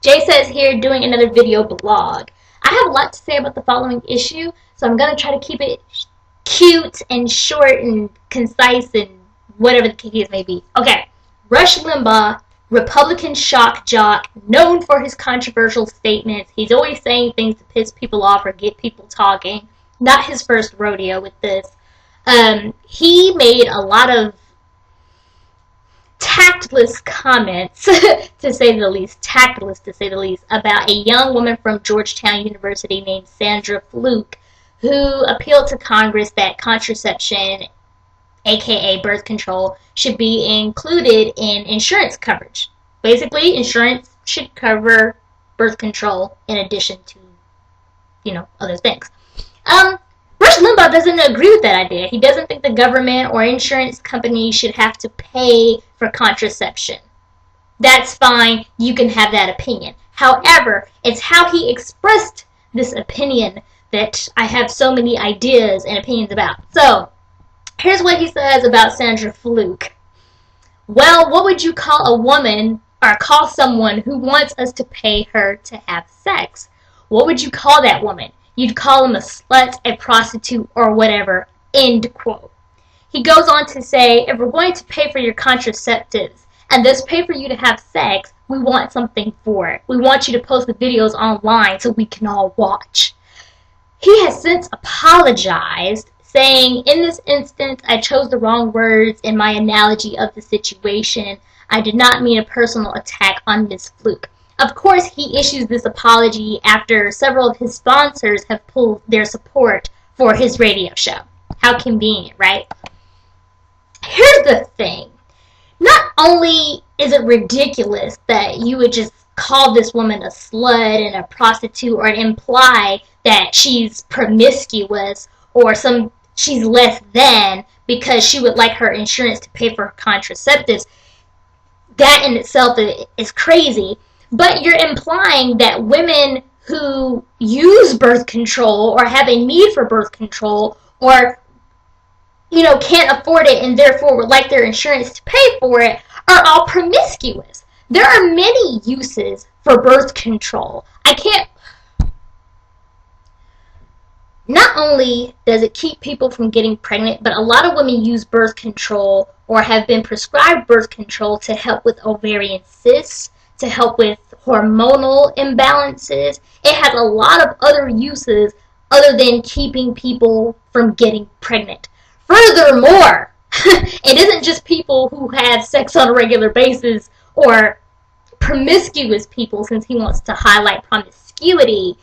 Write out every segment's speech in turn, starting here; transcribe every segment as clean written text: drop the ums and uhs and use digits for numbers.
Jay Says here, doing another video blog. I have a lot to say about the following issue, so I'm going to try to keep it cute and short and concise and whatever the case may be. Okay, Rush Limbaugh, Republican shock jock, known for his controversial statements. He's always saying things to piss people off or get people talking. Not his first rodeo with this. He made a lot of tactless comments, to say the least, about a young woman from Georgetown University named Sandra Fluke, who appealed to Congress that contraception, aka birth control, should be included in insurance coverage. Basically, insurance should cover birth control in addition to, other things. Rush Limbaugh doesn't agree with that idea. He doesn't think the government or insurance companies should have to pay for contraception. That's fine. You can have that opinion. However, it's how he expressed this opinion that I have so many ideas and opinions about. So, here's what he says about Sandra Fluke. Well, what would you call a woman or call someone who wants us to pay her to have sex? What would you call that woman? You'd call him a slut, a prostitute, or whatever. End quote. He goes on to say, if we're going to pay for your contraceptives and thus pay for you to have sex, we want something for it. We want you to post the videos online so we can all watch. He has since apologized, saying, in this instance, I chose the wrong words in my analogy of the situation. I did not mean a personal attack on Ms. Fluke. Of course, he issues this apology after several of his sponsors have pulled their support for his radio show. How convenient, right? Here's the thing. Not only is it ridiculous that you would just call this woman a slut and a prostitute or imply that she's promiscuous or she's less than because she would like her insurance to pay for her contraceptives. That in itself is crazy. But you're implying that women who use birth control or have a need for birth control or, can't afford it and therefore would like their insurance to pay for it are all promiscuous. There are many uses for birth control. Not only does it keep people from getting pregnant, but a lot of women use birth control or have been prescribed birth control to help with ovarian cysts, to help with hormonal imbalances. It has a lot of other uses other than keeping people from getting pregnant. Furthermore, it isn't just people who have sex on a regular basis or promiscuous people, since he wants to highlight promiscuity,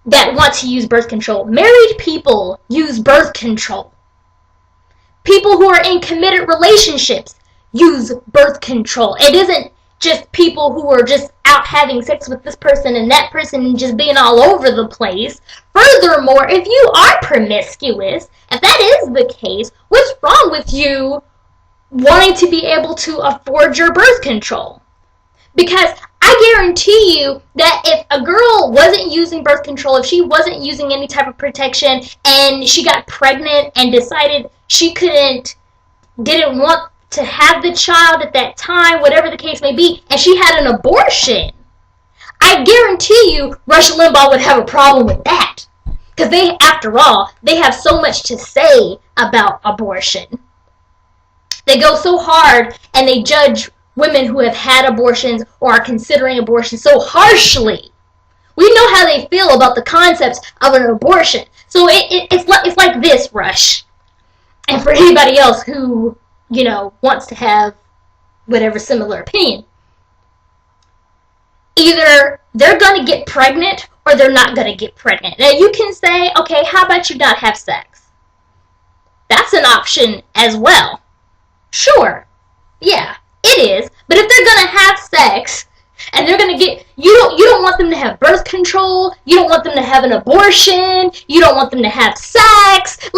that want to use birth control. Married people use birth control. People who are in committed relationships use birth control. It isn't just people who are just out having sex with this person and that person and just being all over the place. Furthermore, if you are promiscuous, if that is the case, what's wrong with you wanting to be able to afford your birth control? Because I guarantee you that if a girl wasn't using birth control, if she wasn't using any type of protection, and she got pregnant and decided she didn't want to have the child at that time, whatever the case may be, and she had an abortion, I guarantee you Rush Limbaugh would have a problem with that. Because after all, they have so much to say about abortion. They go so hard and they judge women who have had abortions or are considering abortion so harshly. We know how they feel about the concepts of an abortion. So it's like this, Rush. And for anybody else who, wants to have whatever similar opinion. Either they're going to get pregnant or they're not going to get pregnant. Now you can say, okay, how about you not have sex? That's an option as well. Sure. Yeah, it is. But if they're going to have sex and they're going to get, you don't want them to have birth control, you don't want them to have an abortion, you don't want them to have sex,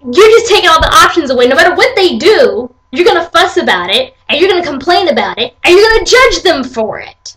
you're just taking all the options away. No matter what they do, you're going to fuss about it, and you're going to complain about it, and you're going to judge them for it.